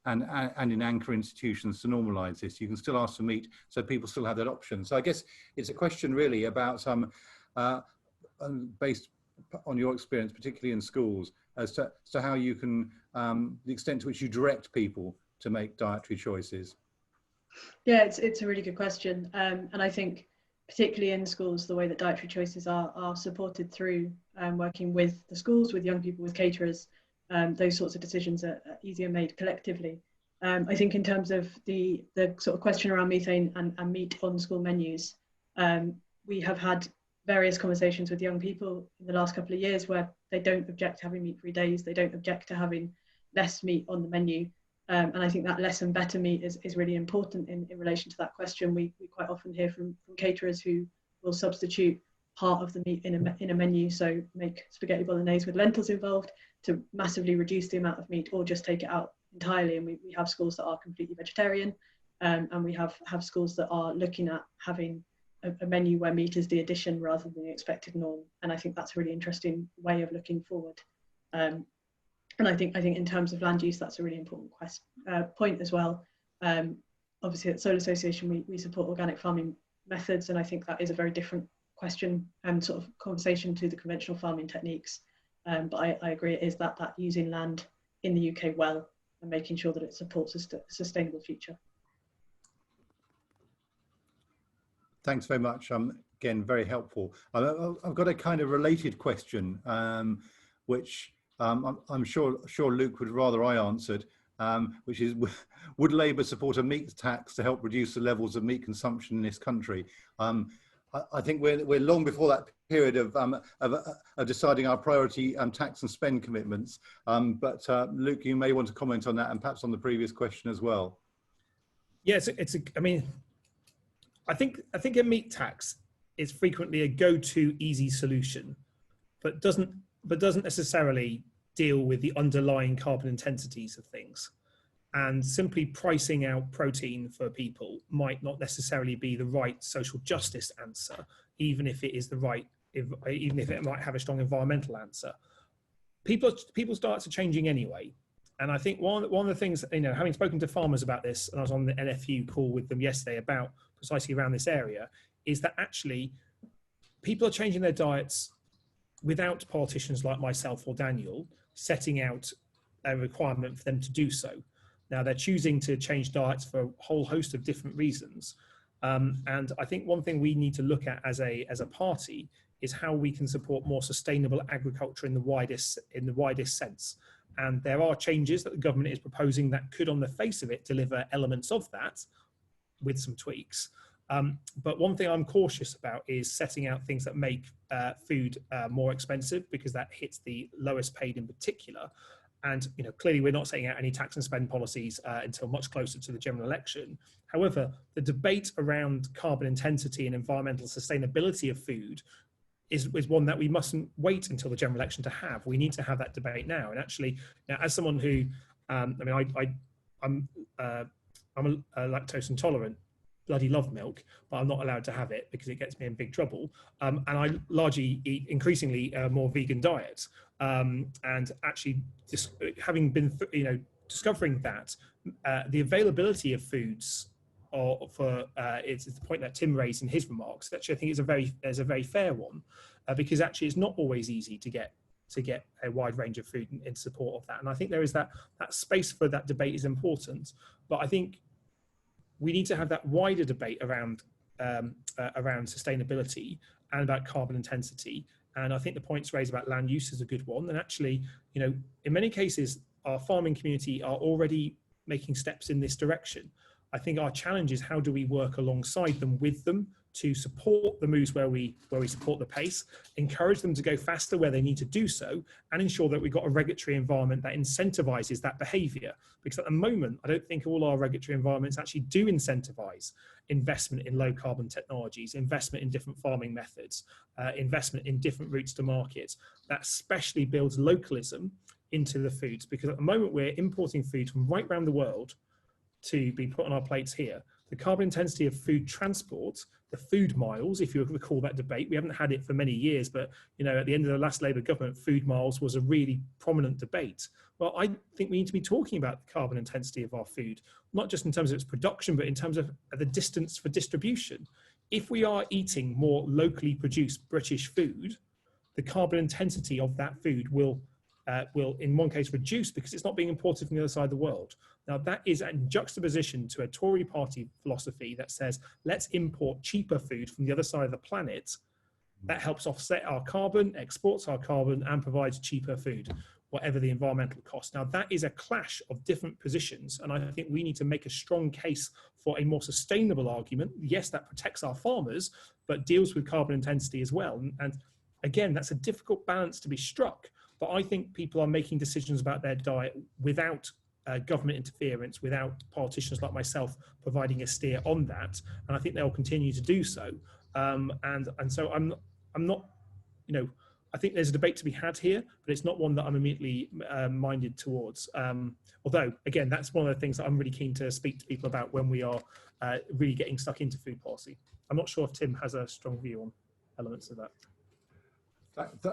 and in anchor institutions to normalise this? You can still ask for meat, so people still have that option. So I guess it's a question really about based on your experience, particularly in schools, as to how you can, the extent to which you direct people to make dietary choices. Yeah, it's a really good question. And I think particularly in schools, the way that dietary choices are supported through working with the schools, with young people, with caterers. Those sorts of decisions are easier made collectively. I think in terms of the sort of question around methane and meat on school menus, we have had various conversations with young people in the last couple of years where they don't object to having meat-free days, they don't object to having less meat on the menu. And I think that less and better meat is really important in relation to that question. We quite often hear from caterers who will substitute part of the meat in a menu, so make spaghetti bolognese with lentils involved to massively reduce the amount of meat, or just take it out entirely. And we have schools that are completely vegetarian, and we have schools that are looking at having a menu where meat is the addition rather than the expected norm. And I think that's a really interesting way of looking forward. And I think in terms of land use, that's a really important point as well. Obviously at Soil Association, we support organic farming methods, and I think that is a very different question and sort of conversation to the conventional farming techniques. But I agree, it is that using land in the UK well and making sure that it supports a sustainable future. Thanks very much. Again, very helpful. I've got a kind of related question, which I'm sure Luke would rather I answered, which is, would Labour support a meat tax to help reduce the levels of meat consumption in this country? I think we're long before that period of deciding our priority tax and spend commitments. But Luke, you may want to comment on that, and perhaps on the previous question as well. Yeah, I mean, I think a meat tax is frequently a go-to easy solution, but doesn't necessarily deal with the underlying carbon intensities of things. And simply pricing out protein for people might not necessarily be the right social justice answer, even if it is the right, even if it might have a strong environmental answer. People's diets are changing anyway. And I think one of the things, having spoken to farmers about this, and I was on the NFU call with them yesterday about precisely around this area, is that actually people are changing their diets without politicians like myself or Daniel setting out a requirement for them to do so. Now they're choosing to change diets for a whole host of different reasons. And I think one thing we need to look at as a party is how we can support more sustainable agriculture in the widest sense. And there are changes that the government is proposing that could, on the face of it, deliver elements of that with some tweaks. But one thing I'm cautious about is setting out things that make food more expensive, because that hits the lowest paid in particular. And clearly we're not setting out any tax and spend policies until much closer to the general election. However, the debate around carbon intensity and environmental sustainability of food is one that we mustn't wait until the general election to have. We need to have that debate now. And actually, as someone who, I'm lactose intolerant, bloody love milk, but I'm not allowed to have it because it gets me in big trouble. And I largely eat increasingly more vegan diets. And actually, having been, discovering that the availability of foods, it's the point that Tim raised in his remarks, actually I think is a very fair one, because actually it's not always easy to get a wide range of food in support of that. And I think there is that space for that debate is important, but I think we need to have that wider debate around sustainability and about carbon intensity. And I think the points raised about land use is a good one. And actually, in many cases, our farming community are already making steps in this direction. I think our challenge is how do we work alongside them, with them, to support the moves where we support the pace, encourage them to go faster where they need to do so, and ensure that we've got a regulatory environment that incentivizes that behavior. Because at the moment, I don't think all our regulatory environments actually do incentivize investment in low carbon technologies, investment in different farming methods, investment in different routes to market. That especially builds localism into the foods, because at the moment we're importing food from right around the world to be put on our plates here. The carbon intensity of food transport, the food miles, if you recall that debate, we haven't had it for many years, but at the end of the last Labour government, food miles was a really prominent debate. Well, I think we need to be talking about the carbon intensity of our food, not just in terms of its production, but in terms of the distance for distribution. If we are eating more locally produced British food, the carbon intensity of that food will will in one case reduce because it's not being imported from the other side of the world. Now that is in juxtaposition to a Tory party philosophy that says, let's import cheaper food from the other side of the planet. That helps offset our carbon, exports our carbon, and provides cheaper food, whatever the environmental cost. Now that is a clash of different positions, and I think we need to make a strong case for a more sustainable argument. Yes, that protects our farmers, but deals with carbon intensity as well. And again, that's a difficult balance to be struck, but I think people are making decisions about their diet without government interference, without politicians like myself providing a steer on that, and I think they'll continue to do so. And so I'm not, you know, I think there's a debate to be had here, but it's not one that I'm immediately minded towards. Although, again, that's one of the things that I'm really keen to speak to people about when we are really getting stuck into food policy. I'm not sure if Tim has a strong view on elements of that.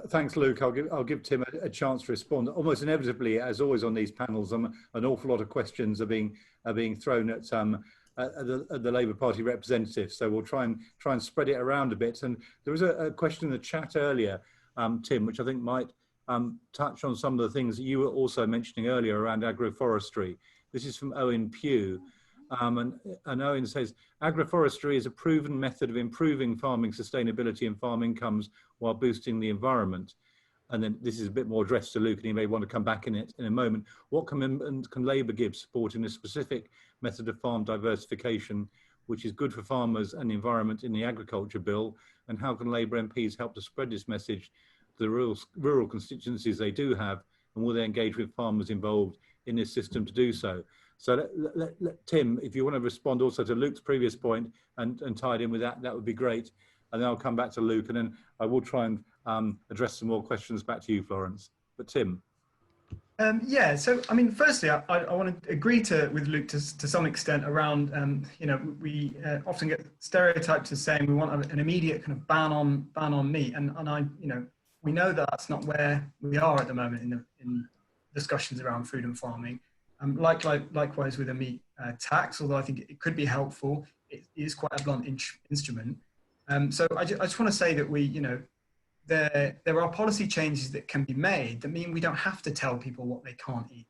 Thanks, Luke. I'll give Tim a chance to respond. Almost inevitably, as always on these panels, an awful lot of questions are being thrown at the Labour Party representatives. So we'll try and spread it around a bit. And there was a question in the chat earlier, Tim, which I think might touch on some of the things that you were also mentioning earlier around agroforestry. This is from Owen Pugh. And Owen says, agroforestry is a proven method of improving farming sustainability and farm incomes while boosting the environment. And then this is a bit more addressed to Luke, and he may want to come back in it in a moment. What commitment can Labour give supporting a specific method of farm diversification, which is good for farmers and the environment in the agriculture bill? And how can Labour MPs help to spread this message to the rural constituencies they do have? And will they engage with farmers involved in this system to do so? So Tim, if you want to respond also to Luke's previous point and tied in with that, that would be great. And then I'll come back to Luke, and then I will try and address some more questions back to you, Florence. But Tim. Yeah, so I mean, firstly, I want to agree with Luke to some extent around, you know, we often get stereotyped as saying we want an immediate kind of ban on meat, and I, you know, we know that that's not where we are at the moment in discussions around food and farming. Likewise with a meat tax, although I think it could be helpful, it is quite a blunt instrument. So I just want to say that we, you know, there are policy changes that can be made that mean we don't have to tell people what they can't eat.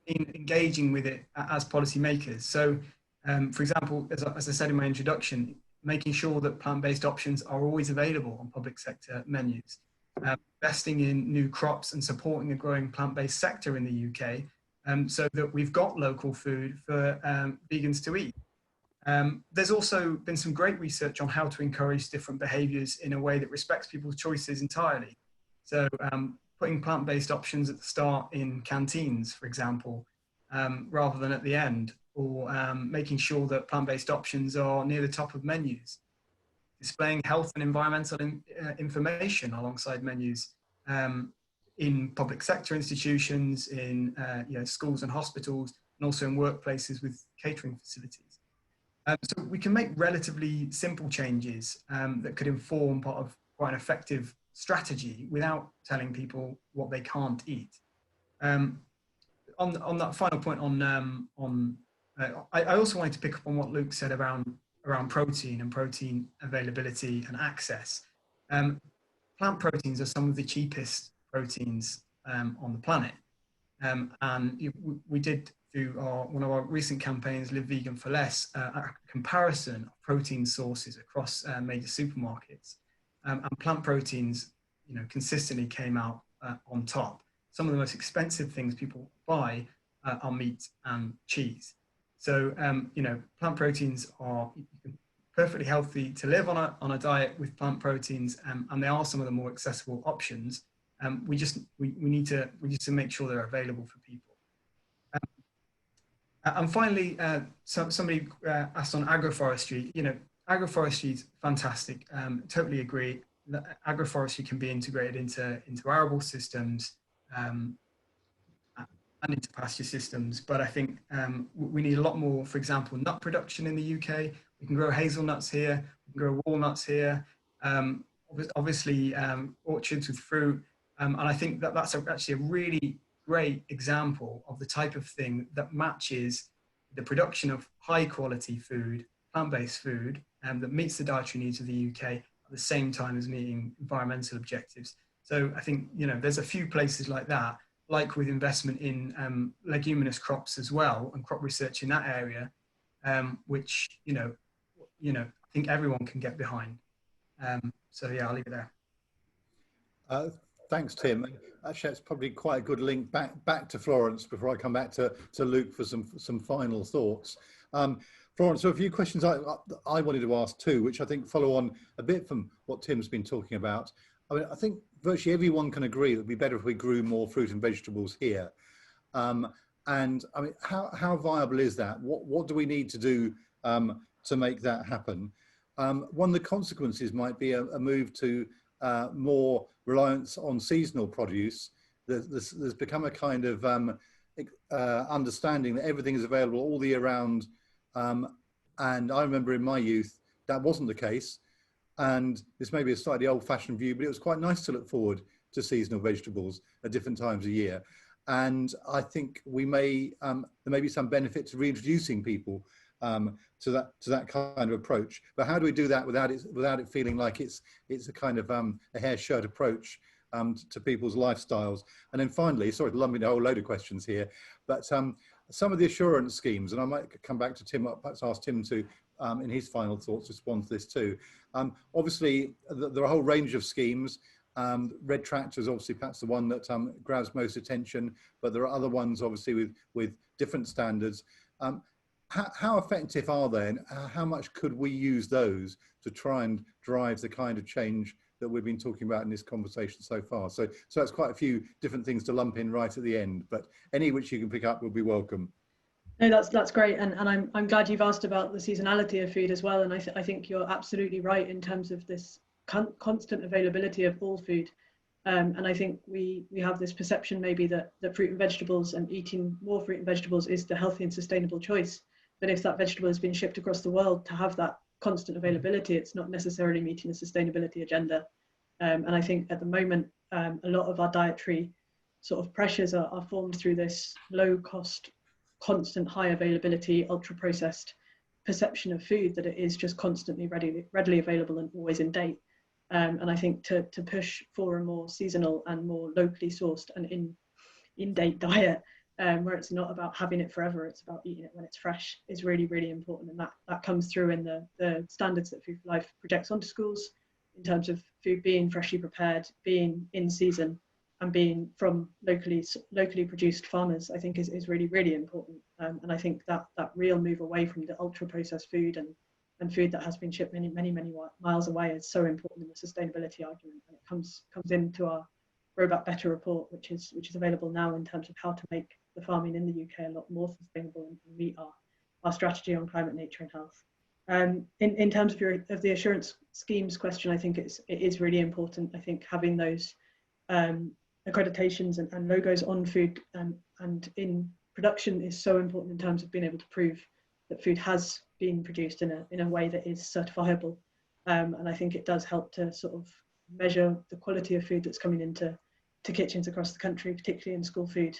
In engaging with it as policymakers. So, for example, as I said in my introduction, making sure that plant-based options are always available on public sector menus, investing in new crops and supporting a growing plant-based sector in the UK, so that we've got local food for vegans to eat. There's also been some great research on how to encourage different behaviours in a way that respects people's choices entirely. So putting plant-based options at the start in canteens, for example, rather than at the end, or making sure that plant-based options are near the top of menus, displaying health and environmental information alongside menus in public sector institutions, in you know, schools and hospitals, and also in workplaces with catering facilities. So we can make relatively simple changes that could inform part of quite an effective strategy without telling people what they can't eat. On that final point I also wanted to pick up on what Luke said around protein and protein availability and access. Plant proteins are some of the cheapest proteins on the planet. And we did through one of our recent campaigns, Live Vegan for Less, a comparison of protein sources across major supermarkets. And plant proteins, you know, consistently came out on top. Some of the most expensive things people buy are meat and cheese. So, you know, plant proteins are perfectly healthy to live on a diet with plant proteins, and they are some of the more accessible options. We need to make sure they're available for people. And finally, somebody asked on agroforestry. You know, agroforestry is fantastic. Totally agree. Agroforestry can be integrated into arable systems and into pasture systems. But I think we need a lot more. For example, nut production in the UK. We can grow hazelnuts here. We can grow walnuts here. Obviously, orchards with fruit. And I think that's actually a really great example of the type of thing that matches the production of high quality food, plant-based food, that meets the dietary needs of the UK at the same time as meeting environmental objectives. So I think, you know, there's a few places like that, like with investment in leguminous crops as well, and crop research in that area, which, you know, I think everyone can get behind. So yeah, I'll leave it there. Thanks, Tim. Actually, that's probably quite a good link back to Florence before I come back to Luke for some final thoughts. Florence, so a few questions I wanted to ask too, which I think follow on a bit from what Tim's been talking about. I mean, I think virtually everyone can agree that it'd be better if we grew more fruit and vegetables here. And I mean, how viable is that? What do we need to do to make that happen? One of the consequences might be a move to more reliance on seasonal produce. There's become a kind of understanding that everything is available all the year round. And I remember in my youth, that wasn't the case. And this may be a slightly old-fashioned view, but it was quite nice to look forward to seasonal vegetables at different times of year. And I think we may there may be some benefit to reintroducing people to that kind of approach. But how do we do that without it feeling like it's a kind of a hair shirt approach to people's lifestyles? And then finally, sorry to lump in a whole load of questions here, but some of the assurance schemes, and I might come back to Tim, perhaps ask Tim to, in his final thoughts, respond to this too. Obviously, there are a whole range of schemes. Red Tractor is obviously perhaps the one that grabs most attention, but there are other ones obviously with different standards. How effective are they, and how much could we use those to try and drive the kind of change that we've been talking about in this conversation so far? So that's quite a few different things to lump in right at the end, but any which you can pick up will be welcome. No, that's great, and I'm glad you've asked about the seasonality of food as well. And I think you're absolutely right in terms of this constant availability of all food. And I think we have this perception maybe that fruit and vegetables and eating more fruit and vegetables is the healthy and sustainable choice. But if that vegetable has been shipped across the world, to have that constant availability, it's not necessarily meeting a sustainability agenda. And I think at the moment, a lot of our dietary sort of pressures are formed through this low cost, constant high availability, ultra processed perception of food, that it is just constantly readily available and always in date. And I think to push for a more seasonal and more locally sourced and in date diet, where it's not about having it forever, it's about eating it when it's fresh, is really, really important. And that comes through in the standards that Food for Life projects onto schools in terms of food being freshly prepared, being in season, and being from locally produced farmers. I think is really, really important. And I think that real move away from the ultra processed food and food that has been shipped many miles away is so important in the sustainability argument. And it comes into our Grow Back Better report, which is available now, in terms of how to make the farming in the UK a lot more sustainable and meet our strategy on climate, nature and health. In terms of the assurance schemes question, I think it is really important. I think having those accreditations and logos on food and in production is so important in terms of being able to prove that food has been produced in a way that is certifiable. And I think it does help to sort of measure the quality of food that's coming into kitchens across the country, particularly in school food,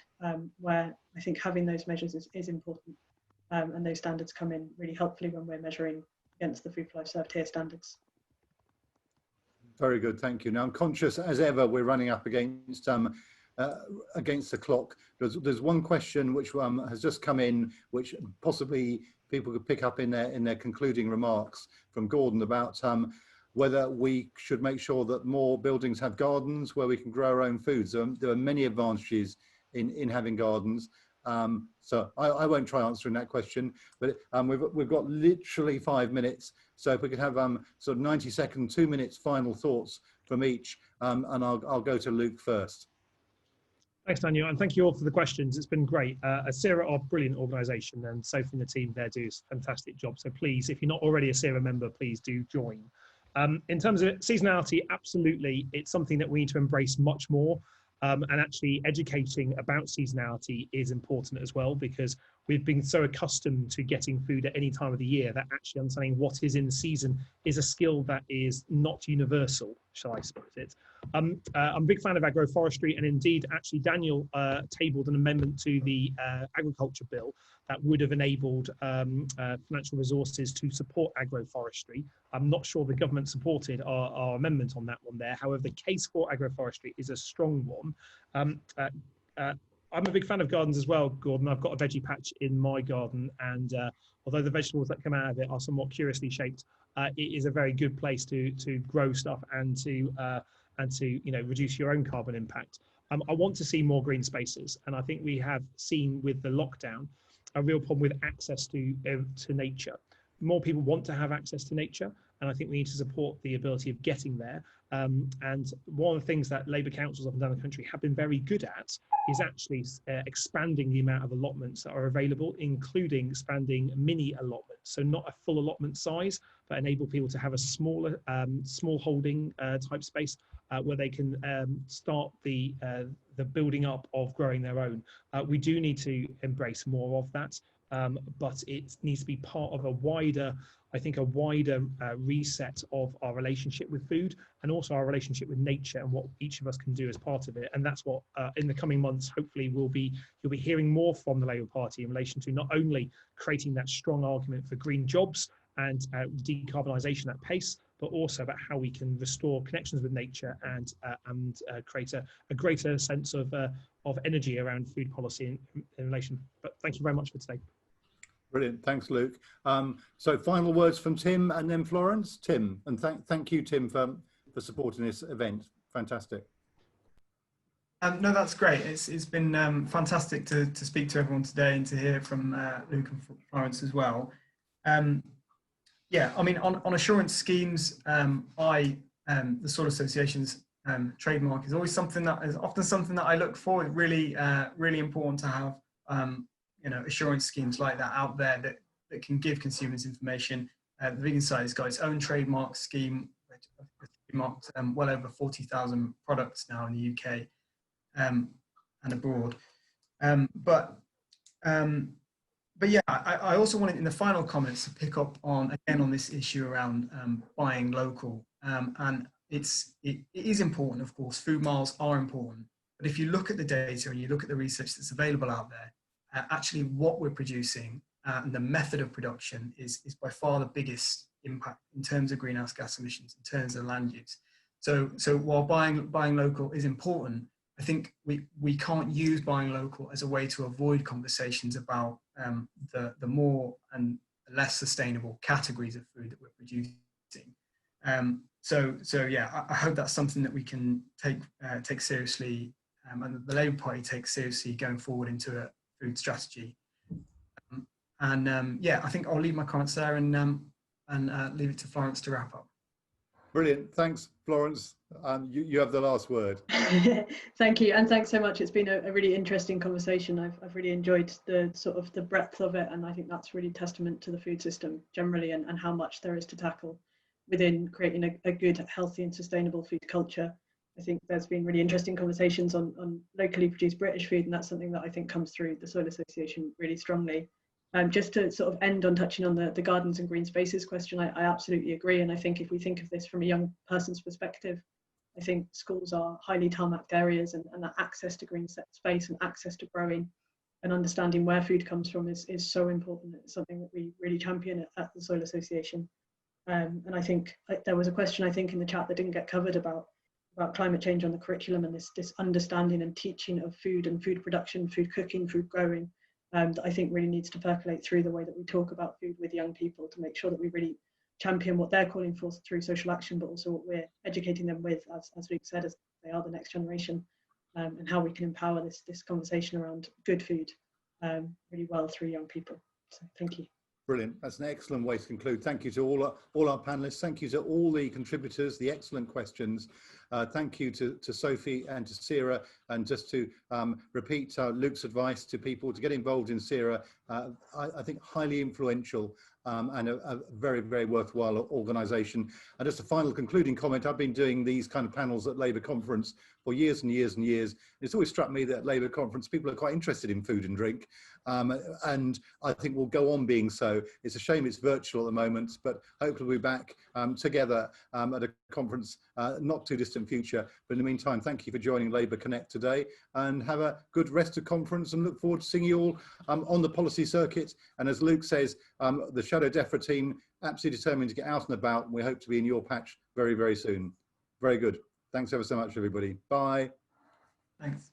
where I think having those measures is important. And those standards come in really helpfully when we're measuring against the Food for Life served here standards. Very good, thank you. Now I'm conscious, as ever, we're running up against the clock. There's one question which has just come in, which possibly people could pick up in their concluding remarks from Gordon about whether we should make sure that more buildings have gardens where we can grow our own foods. There are many advantages in having gardens. So I won't try answering that question, but we've got literally 5 minutes. So if we could have sort of 90-second, 2 minutes final thoughts from each, and I'll go to Luke first. Thanks, Daniel, and thank you all for the questions. It's been great. ACERA are a brilliant organisation, and Sophie and the team there do a fantastic job. So please, if you're not already a ACERA member, please do join. In terms of seasonality, absolutely, it's something that we need to embrace much more. And actually educating about seasonality is important as well, because we've been so accustomed to getting food at any time of the year that actually understanding what is in season is a skill that is not universal, shall I put it. I'm a big fan of agroforestry, and indeed, actually, Daniel tabled an amendment to the agriculture bill that would have enabled financial resources to support agroforestry. I'm not sure the government supported our amendment on that one there. However, the case for agroforestry is a strong one. I'm a big fan of gardens as well, Gordon. I've got a veggie patch in my garden, and although the vegetables that come out of it are somewhat curiously shaped, it is a very good place to grow stuff and to reduce your own carbon impact. I want to see more green spaces, and I think we have seen with the lockdown a real problem with access to nature. More people want to have access to nature, and I think we need to support the ability of getting there. And one of the things that Labour councils up and down the country have been very good at is actually expanding the amount of allotments that are available, including expanding mini allotments. So not a full allotment size, but enable people to have a smaller, small holding type space where they can start the building up of growing their own. We do need to embrace more of that, but it needs to be part of a wider reset of our relationship with food, and also our relationship with nature, and what each of us can do as part of it. And that's what in the coming months, hopefully, you'll be hearing more from the Labour Party in relation to not only creating that strong argument for green jobs and decarbonisation at pace, but also about how we can restore connections with nature and create a greater sense of energy around food policy in relation. But thank you very much for today. Brilliant, thanks, Luke. So final words from Tim and then Florence. Tim, and thank you, Tim, for supporting this event. Fantastic. No, that's great. It's been fantastic to speak to everyone today and to hear from Luke and Florence as well. Yeah, I mean, on assurance schemes, the Soil Association's trademark is always something that is often something that I look for. It's really, really important to have assurance schemes like that out there that can give consumers information. The vegan side has got its own trademark scheme, trademarked well over 40,000 products now in the UK and abroad. But yeah, I also wanted in the final comments to pick up on this issue around buying local. And it is important, of course. Food miles are important. But if you look at the data and you look at the research that's available out there, actually what we're producing and the method of production is by far the biggest impact in terms of greenhouse gas emissions, in terms of land use. So while buying local is important, I think we can't use buying local as a way to avoid conversations about the more and less sustainable categories of food that we're producing. So yeah, I hope that's something that we can take seriously, and the Labour Party takes seriously going forward into a food strategy. Yeah, I think I'll leave my comments there and leave it to Florence to wrap up. Brilliant, thanks, Florence. You have the last word. Thank you, and thanks so much. It's been a really interesting conversation. I've really enjoyed the breadth of it, and I think that's really testament to the food system generally, and how much there is to tackle within creating a good, healthy and sustainable food culture. I think there's been really interesting conversations on locally produced British food, and that's something that I think comes through the Soil Association really strongly. Just to sort of end on touching on the gardens and green spaces question, I absolutely agree. And I think if we think of this from a young person's perspective, I think schools are highly tarmacked areas, and that access to green space and access to growing and understanding where food comes from is so important. It's something that we really champion at the Soil Association. And I think there was a question, I think, in the chat that didn't get covered about climate change on the curriculum, and this understanding and teaching of food and food production, food cooking, food growing. That I think really needs to percolate through the way that we talk about food with young people, to make sure that we really champion what they're calling for through social action, but also what we're educating them with, as Luke said, as they are the next generation, and how we can empower this conversation around good food really well through young people. So thank you. Brilliant. That's an excellent way to conclude. Thank you to all our panelists. Thank you to all the contributors, the excellent questions. Thank you to Sophie and to Sarah. And just to repeat Luke's advice to people to get involved in Sarah, I think highly influential and a very, very worthwhile organisation. And just a final concluding comment, I've been doing these kind of panels at Labour Conference for years and years and years. It's always struck me that at Labour Conference, people are quite interested in food and drink. and I think will go on being so. It's a shame it's virtual at the moment, but hopefully we'll be back together at a conference not too distant future. But in the meantime, thank you for joining Labour Connect today, and have a good rest of conference, and look forward to seeing you all on the policy circuit. And as Luke says, the Shadow DEFRA team absolutely determined to get out and about, and we hope to be in your patch very, very soon. Very good. Thanks ever so much, everybody. Bye. Thanks.